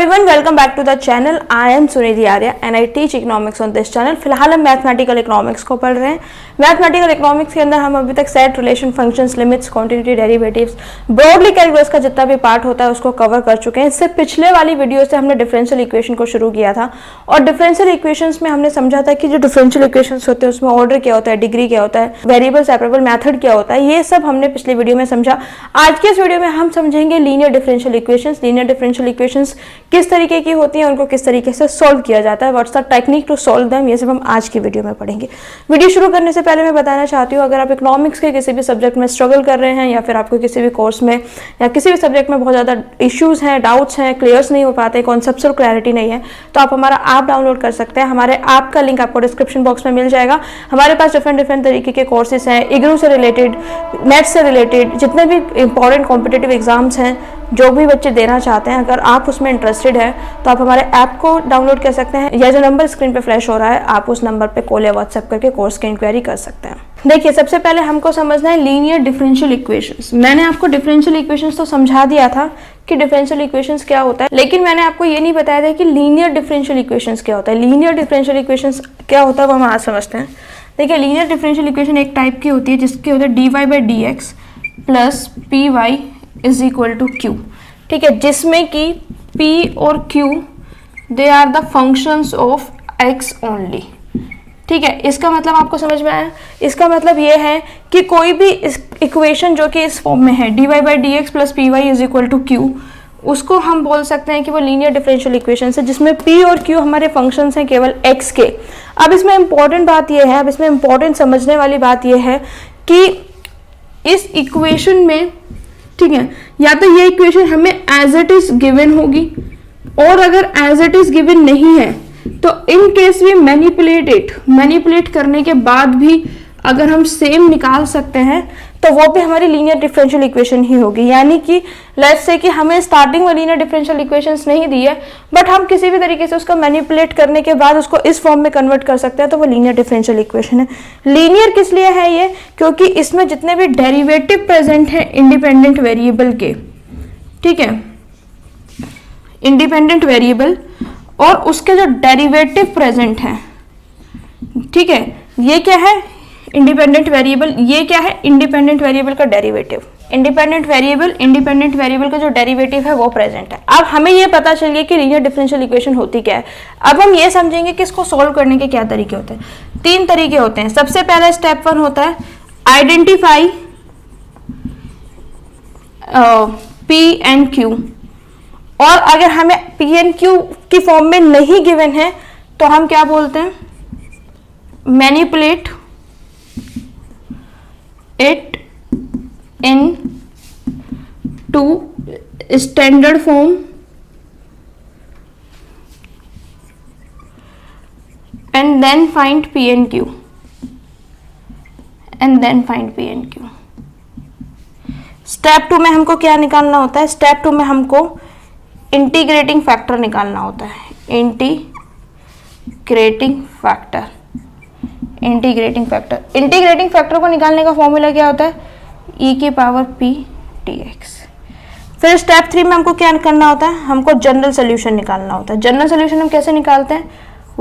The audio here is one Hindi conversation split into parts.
everyone, welcome back to the channel. I am Sunidhi Arya and I teach economics on this channel. फिलहाल हम मैथमेटिकल इकोनॉमिक्स को पढ़ रहे हैं। मैथमेटिकल इकोनॉमिक्स के अंदर हम अभी तक set, relation, functions, limits, quantity, derivatives, broadly calculus का जितना भी पार्ट होता है उसको कवर कर चुके हैं। इससे पिछले वाली वीडियो से हमने डिफरेंशियल इक्वेशन को शुरू किया था और डिफरेंशियल इक्वेशंस में हमने समझा था कि जो डिफरेंशियल इक्वेशंस होते हैं उसमें ऑर्डर क्या होता है, डिग्री क्या होता है, वेरिएबल सेपरेबल मेथड क्या होता है, ये सब हमने पिछली वीडियो में समझा। आज के इस वीडियो में हम समझेंगे linear differential equations. Linear differential equations किस तरीके की होती हैं, उनको किस तरीके से सॉल्व किया जाता है, what's the technique to solve them, ये सब हम आज की वीडियो में पढ़ेंगे। वीडियो शुरू करने से पहले मैं बताना चाहती हूँ, अगर आप इकोनॉमिक्स के किसी भी सब्जेक्ट में स्ट्रगल कर रहे हैं या फिर आपको किसी भी कोर्स में या किसी भी सब्जेक्ट में बहुत ज़्यादा इश्यूज हैं, डाउट्स हैं, क्लियर्स नहीं हो पाते, कॉन्सेप्चुअल क्लैरिटी नहीं है, तो आप हमारा ऐप डाउनलोड कर सकते हैं। हमारे ऐप का लिंक आपको डिस्क्रिप्शन बॉक्स में मिल जाएगा। हमारे पास डिफरेंट तरीके के कोर्सेज हैं, इग्नू से रिलेटेड, नेट से रिलेटेड, जितने भी इंपॉर्टेंट कॉम्पिटिटिव एग्जाम्स हैं जो भी बच्चे देना चाहते हैं, अगर आप उसमें इंटरेस्टेड है तो आप हमारे ऐप को डाउनलोड कर सकते हैं या जो नंबर स्क्रीन पे फ्लैश हो रहा है आप उस नंबर पे कॉल या व्हाट्सएप करके कोर्स की इंक्वायरी कर सकते हैं। देखिए, सबसे पहले हमको समझना है लीनियर डिफरेंशियल इक्वेशंस। मैंने आपको डिफरेंशियल इक्वेशंस तो समझा दिया था कि डिफरेंशियल इक्वेशंस क्या होता है, लेकिन मैंने आपको ये नहीं बताया था कि लीनियर डिफरेंशियल इक्वेशंस क्या होता है। लीनियर डिफरेंशियल इक्वेशंस क्या होता है वो हम आज समझते हैं। देखिए, लीनियर डिफरेंशियल इक्वेशन एक टाइप की होती है जिसके होता है dy/dx plus py is equal to q। ठीक है, जिसमें कि p और q they are the functions of x only. ठीक है, इसका मतलब आपको समझ में आया। इसका मतलब ये है कि कोई भी इक्वेशन जो कि इस फॉर्म में है dy/dx plus py is equal to q, उसको हम बोल सकते हैं कि वो लीनियर डिफरेंशियल इक्वेशन है जिसमें p और q हमारे फंक्शंस हैं केवल x के। अब इसमें इंपॉर्टेंट बात यह है, अब इसमें इंपॉर्टेंट समझने वाली बात यह है कि इस इक्वेशन में, ठीक है, या तो ये इक्वेशन हमें एज इट इज गिवन होगी और अगर एज इट इज गिवन नहीं है तो इन केस वी मैनिपुलेट करने के बाद भी अगर हम सेम निकाल सकते हैं तो वो भी हमारी लीनियर डिफरेंशियल इक्वेशन ही होगी। यानी कि लेट्स से कि हमें स्टार्टिंग में लीनियर डिफरेंशियल इक्वेशंस नहीं दी है बट हम किसी भी तरीके से उसको मैनिपुलेट करने के बाद उसको इस फॉर्म में कन्वर्ट कर सकते हैं, तो वो लीनियर डिफरेंशियल इक्वेशन है। लीनियर किस लिए है ये? क्योंकि इसमें जितने भी डेरिवेटिव प्रेजेंट हैं इंडिपेंडेंट वेरिएबल के, ठीक है, इंडिपेंडेंट वेरिएबल और उसके जो डेरिवेटिव प्रेजेंट हैं, ठीक है, ये क्या है? Independent variable. ये क्या है? इंडिपेंडेंट वेरिएबल का डेरिवेटिव। इंडिपेंडेंट वेरिएबल का जो डेरिवेटिव है वो प्रेजेंट है। अब हमें ये पता चल गया कि लीनियर डिफरेंशियल इक्वेशन होती क्या है। अब हम ये समझेंगे कि इसको सॉल्व करने के क्या तरीके होते हैं। 3 तरीके होते हैं। सबसे पहला स्टेप 1 होता है आइडेंटिफाई P एंड Q, और अगर हमें P एंड Q की फॉर्म में नहीं गिवन है तो हम क्या बोलते हैं? Manipulate it into standard form and then find P and Q step 2 में हमको क्या निकालना होता है? स्टेप 2 में हमको इंटीग्रेटिंग फैक्टर निकालना होता है। इंटीग्रेटिंग फैक्टर को निकालने का फॉर्मूला क्या होता है? e⁻p dx। फिर स्टेप 3 में हमको क्या करना होता है? हमको जनरल सोल्यूशन निकालना होता है। जनरल सोल्यूशन हम कैसे निकालते हैं?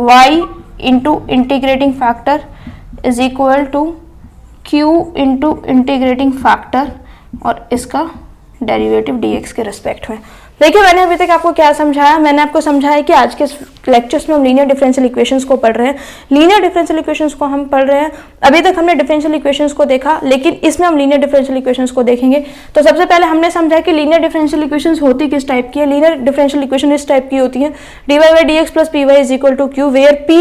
y into integrating factor is equal to q into integrating factor और इसका डेरिवेटिव dx के रिस्पेक्ट में। देखिए, मैंने अभी तक आपको क्या समझाया? मैंने आपको समझाया कि आज के लेक्चर्स में हम लीनियर डिफरेंशियल इक्वेशंस को पढ़ रहे हैं। लीनियर डिफरेंशियल इक्वेशंस को हम पढ़ रहे हैं। अभी तक हमने डिफरेंशियल इक्वेशंस को देखा, लेकिन इसमें हम लीनियर डिफरेंशियल इक्वेशंस को देखेंगे। तो सबसे पहले हमने समझा कि लीनियर डिफरेंशियल इक्वेशंस होती किस टाइप की है। लीनियर डिफरेंशियल इक्वेशन इस टाइप की होती है dy/dx plus py is equal to q, where p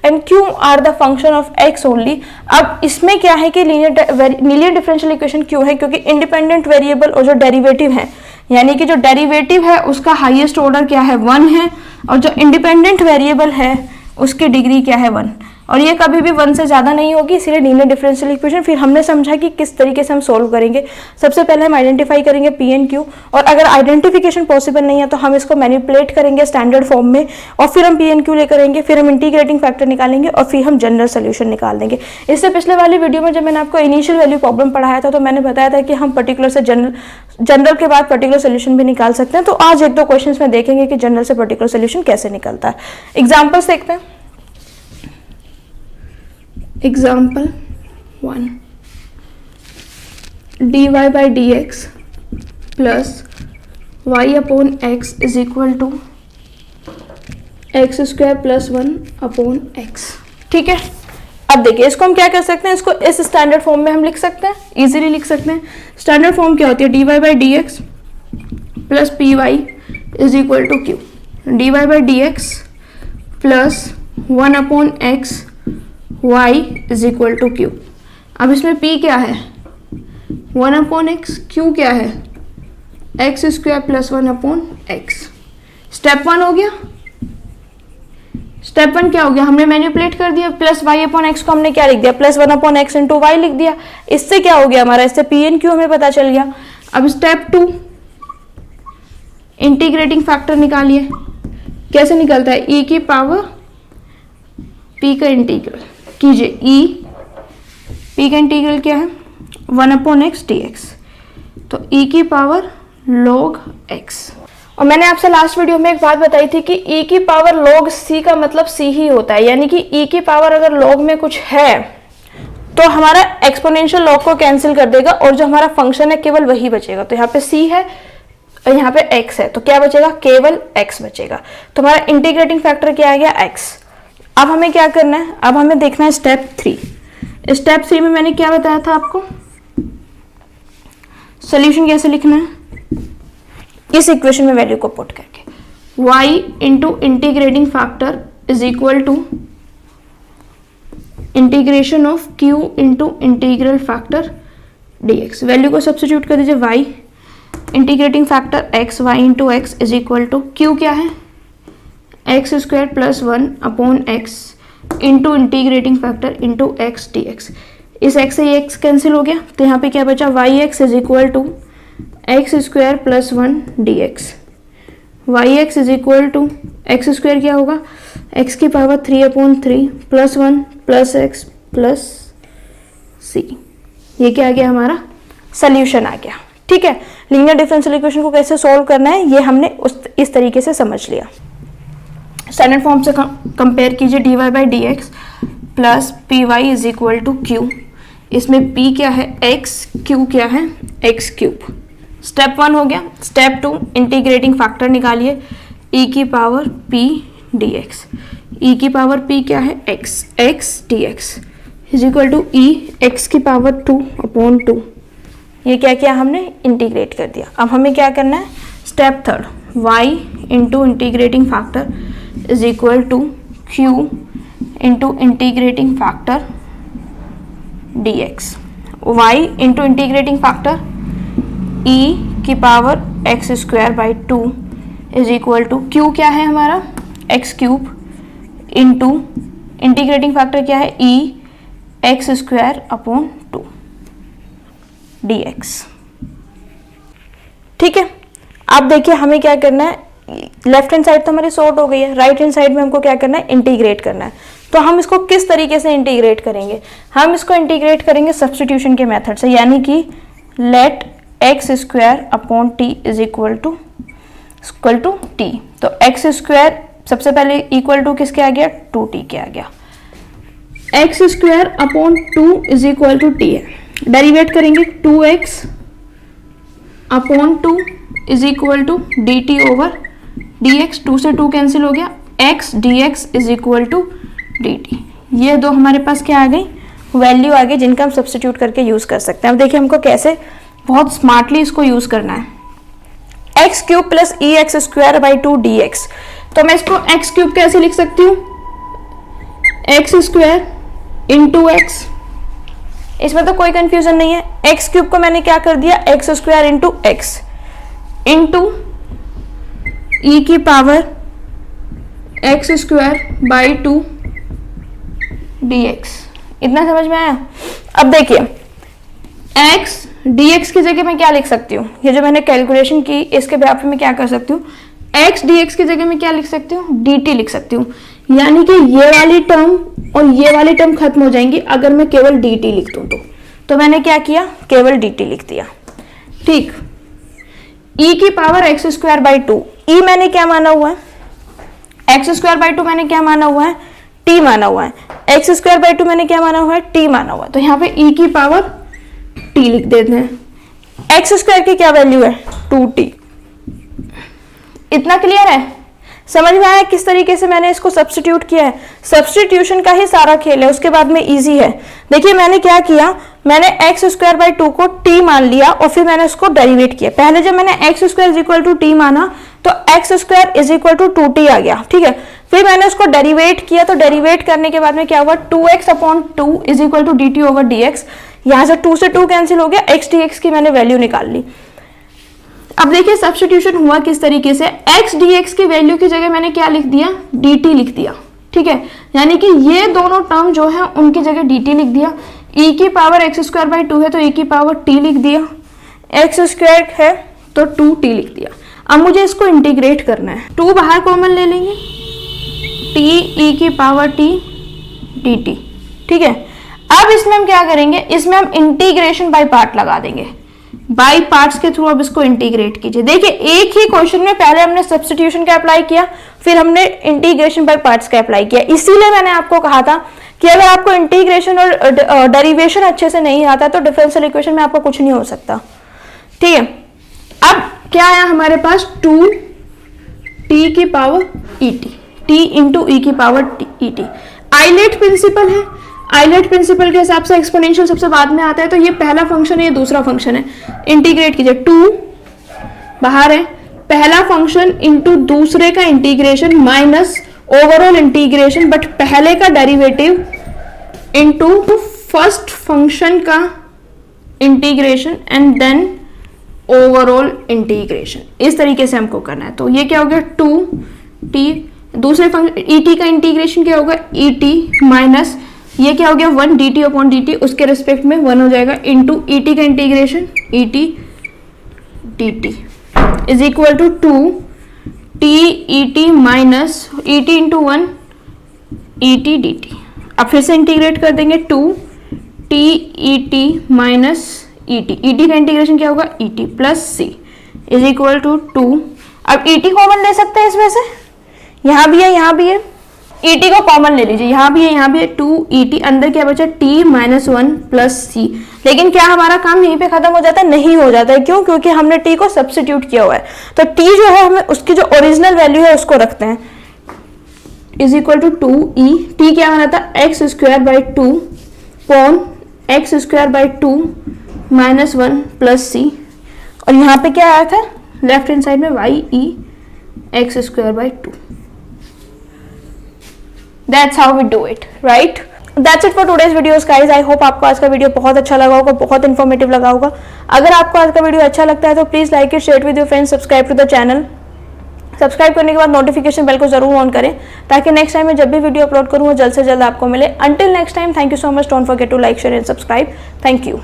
and q are the function of x only. अब इसमें क्या है कि लीनियर डिफरेंशियल इक्वेशन क्यों है? क्योंकि इंडिपेंडेंट वेरिएबल और जो डेरिवेटिव है, यानी कि जो डेरिवेटिव है उसका हाईएस्ट ऑर्डर क्या है? 1 है, और जो इंडिपेंडेंट वेरिएबल है उसकी डिग्री क्या है? 1। और ये कभी भी 1 से ज़्यादा नहीं होगी, इसीलिए लीनियर डिफरेंशियल इक्वेशन। फिर हमने समझा कि किस तरीके से हम सोल्व करेंगे। सबसे पहले हम आइडेंटिफाई करेंगे पी एंड क्यू, और अगर आइडेंटिफिकेशन पॉसिबल नहीं है तो हम इसको मैनिपुलेट करेंगे स्टैंडर्ड फॉर्म में, और फिर हम पी एंड क्यू लेकर आएंगे, फिर हम इंटीग्रेटिंग फैक्टर निकालेंगे, और फिर हम जनरल सोल्यूशन निकाल देंगे। इससे पिछले वाली वीडियो में जब मैंने आपको इनिशियल वैल्यू प्रॉब्लम पढ़ाया था तो मैंने बताया था कि हम पर्टिकुलर से जनरल के बाद पर्टिकुलर सोल्यूशन भी निकाल सकते हैं। तो आज एक दो क्वेश्चंस में देखेंगे कि जनरल से पर्टिकुलर सोल्यूशन कैसे निकलता है। एग्जांपल्स देखते हैं। Example 1, dy by dx plus y upon x is equal to x square plus 1 upon x। ठीक है, अब देखिए इसको हम क्या कर सकते हैं, इसको इस स्टैंडर्ड फॉर्म में हम लिख सकते हैं, इजीली लिख सकते हैं। स्टैंडर्ड फॉर्म क्या होती है, dy by dx plus p y is equal to q. dy by dx plus 1 upon x y is equal to q. अब इसमें p क्या है, 1 अपॉन एक्स, q क्या है, x square plus 1 upon x. Step 1 हो गया। स्टेप 1 क्या हो गया, हमने मैनिपुलेट कर दिया, प्लस y अपॉन एक्स को हमने क्या लिख दिया, plus 1 upon x into y लिख दिया। इससे क्या हो गया हमारा, इससे पी एंड क्यू हमें पता चल गया। अब स्टेप 2, इंटीग्रेटिंग फैक्टर निकालिए। कैसे निकलता है, e की पावर p का इंटीग्रल कीजिए। p का इंटीग्रल क्या है, 1 अपॉन एक्स dx, तो e की पावर log x। और मैंने आपसे लास्ट वीडियो में एक बात बताई थी कि e की पावर log c का मतलब c ही होता है, यानी कि e की पावर अगर log में कुछ है तो हमारा एक्सपोनेंशियल log को कैंसिल कर देगा, और जो हमारा फंक्शन है केवल वही बचेगा। तो यहाँ पे c है और यहाँ पे x है, तो क्या बचेगा, केवल x बचेगा। तो हमारा इंटीग्रेटिंग फैक्टर क्या आ गया, x। अब हमें क्या करना है, अब हमें देखना है स्टेप 3। स्टेप 3 में मैंने क्या बताया था आपको, सॉल्यूशन कैसे लिखना है, इस इक्वेशन में वैल्यू को पुट करके y into integrating factor is equal to integration of q into integral factor dx। Value को सब्स्टिट्यूट कर दीजिए, y integrating factor x, y into x is equal to q क्या है, x square plus 1 upon x into integrating factor into x d x. इस x से ये x कैंसिल हो गया, तो यहाँ पे क्या बचा, Y X is equal to x square plus 1 D X. Y X is equal to x square क्या होगा, x की power 3 upon 3 plus 1 plus X plus C. ये क्या आ गया, हमारा सोल्यूशन आ गया। ठीक है, लीनियर डिफरेंशियल इक्वेशन को कैसे सोल्व करना है ये हमने इस तरीके से समझ लिया। स्टैंडर्ड फॉर्म से कंपेयर कीजिए, dy by d x plus p y is equal to q. इसमें p क्या है, x, q क्या है, x क्यूब। स्टेप 1 हो गया। स्टेप 2, इंटीग्रेटिंग फैक्टर निकालिए, e की पावर p dx। e की पावर p क्या है, x, x dx is equal to e x की पावर 2 अपॉन 2। ये क्या किया हमने, इंटीग्रेट कर दिया। अब हमें क्या करना है, step 3, y into integrating factor is equal to q into integrating factor dx। y into integrating factor e की power x square by 2 is equal to q क्या है हमारा, x cube into integrating factor क्या है, e x square upon 2 dx। ठीक है, अब देखिए हमें क्या करना है, लेफ्ट हैंड साइड तो हमारी सॉर्ट हो गई है, राइट हैंड साइड में हमको क्या करना है, इंटीग्रेट करना है। तो हम इसको किस तरीके से इंटीग्रेट करेंगे, हम इसको इंटीग्रेट करेंगे सब्स्टिट्यूशन के मेथड से, यानी कि let x square upon t is equal to t. तो एक्स स्क्वायर सबसे पहले इक्वल टू किसके आ गया, 2t के आ गया। X square upon 2 is equal to t है, डेरिवेट करेंगे 2x upon 2 is equal to d t over d x. 2 से 2 कैंसिल हो गया, x dx is equal to d t. ये दो हमारे पास क्या आ गई, वैल्यू आ गई जिनका हम सब्स्टिट्यूट करके यूज कर सकते हैं। अब देखिए हमको कैसे बहुत स्मार्टली इसको यूज करना है। X cube plus E x square by 2 D x. तो मैं इसको एक्स क्यूब कैसे लिख सकती हूँ, एक्स स्क्वायर इंटू एक्स। इसमें तो कोई कंफ्यूजन नहीं है, एक्स क्यूब को मैंने क्या कर दिया, X square into X into E की power X square by 2 dx। इतना समझ में आया? अब देखिए x dx की जगह मैं क्या लिख सकती हूँ, ये जो मैंने कैलकुलेशन की इसके बेसिस पे मैं क्या कर सकती हूँ, x dx की जगह मैं क्या लिख सकती हूँ, dt लिख सकती हूँ। यानी कि ये वाली टर्म और ये वाली टर्म खत्म हो जाएंगी अगर मैं केवल dt लिख दूँ तो मैंने क्या किया, केवल dt लिख दिया। ठीक, e की power x square by 2, e मैंने क्या माना हुआ है, x स्क्वायर बाई 2 मैंने क्या माना हुआ है, t माना हुआ है, x स्क्वायर बाई 2 मैंने क्या माना हुआ है, t माना हुआ है। तो यहाँ पे e की पावर t लिख देते हैं। x स्क्वायर की क्या वैल्यू है, 2t। इतना क्लियर है? समझ में आया किस तरीके से मैंने इसको सब्स्टिट्यूट किया है? सब्स्टिट्यूशन का ही सारा खेल है, उसके बाद में इजी है। देखिए मैंने क्या किया, मैंने x स्क्वायर बाई 2 को t मान लिया और फिर मैंने उसको डेरिवेट किया। पहले जब मैंने x square is equal to t माना तो x square is equal to 2t आ गया, ठीक है। फिर मैंने उसको डेरिवेट किया, तो डेरिवेट करने के बाद में क्या हुआ, 2x upon 2 is equal to dt over dx। यहाँ से 2 से 2 कैंसिल हो गया, x dx की मैंने वैल्यू निकाल ली। अब देखिए सब्स्टिट्यूशन हुआ किस तरीके से, x dx की वैल्यू की जगह मैंने क्या लिख दिया, dt लिख दिया, ठीक है। यानी कि ये दोनों टर्म जो है उनकी जगह dt लिख दिया। e की पावर x स्क्वायर बाई 2 है तो e की पावर t लिख दिया, x स्क्वायर है तो 2t लिख दिया। अब मुझे इसको इंटीग्रेट करना है, 2 बाहर कॉमन ले लेंगे, t e की पावर t dt, ठीक है। अब इसमें हम क्या करेंगे, इसमें हम इंटीग्रेशन बाय पार्ट लगा देंगे, बाई पार्ट्स के थ्रू अब इसको इंटीग्रेट कीजिए। देखिए एक ही क्वेश्चन में पहले हमने सब्स्टिट्यूशन का अप्लाई किया, फिर हमने इंटीग्रेशन बाय पार्ट्स का अप्लाई किया। इसीलिए मैंने आपको कहा था कि अगर आपको इंटीग्रेशन और डेरिवेशन अच्छे से नहीं आता तो डिफरेंशियल इक्वेशन में आपको कुछ नहीं हो सकता, ठीक है। अब क्या आया हमारे पास, 2t की power et, t into e की पावर et। आइलेट प्रिंसिपल है, आइलेट प्रिंसिपल के हिसाब से एक्सपोनेंशियल सबसे बाद में आता है, तो ये पहला फंक्शन है, ये दूसरा फंक्शन है। इंटीग्रेट कीजिए, 2 बाहर है, पहला फंक्शन इंटू दूसरे का integration minus overall integration, but पहले का डेरिवेटिव इंटू फर्स्ट फंक्शन का integration and then overall integration. इस तरीके से हमको करना है। तो ये क्या हो गया, 2t, दूसरे फंक्शन et का इंटीग्रेशन क्या होगा, et माइनस ये क्या हो गया, 1 dt अपॉन dt, उसके रिस्पेक्ट में 1 हो जाएगा, इंटू et का integration et dt is equal to 2t et minus et into 1 et dt। अब फिर से इंटीग्रेट कर देंगे, 2t et माइनस et का इंटीग्रेशन क्या होगा, et plus c is equal to 2। अब et कॉमन ले सकते हैं इसमें से, यहाँ भी है यहाँ भी है, et को कॉमन ले लीजिए, यहाँ भी है यहाँ भी है, 2et, अंदर क्या बचा, t माइनस 1 प्लस c। लेकिन क्या हमारा काम यहीं पे खत्म हो जाता है, नहीं हो जाता है। क्यों? क्योंकि हमने t को सब्स्टिट्यूट किया हुआ है। तो t जो है हमें उसकी जो ओरिजिनल वैल्यू है उसको रखते हैं, is equal to 2e, t क्या बना था, x square by 2 upon x square by 2 minus 1 plus c, और यहाँ पे क्या आया था लेफ्ट हैंड साइड में y e x square by 2। That's how we do it, right? That's it for today's videos, guys. I hope आपको आज का वीडियो बहुत अच्छा लगा होगा, बहुत इन्फॉर्मेटिव लगा होगा। अगर आपको आज का वीडियो अच्छा लगता है तो please like it, share with your friends, subscribe to the channel. Subscribe करने के बाद नोटिफिकेशन बेल को जरूर ऑन करें ताकि नेक्स्ट टाइम मैं जब भी वीडियो अपलोड करूँ वो जल्द से जल्द आपको मिले। Until next time, thank you so much, don't forget to like, share and subscribe. Thank you.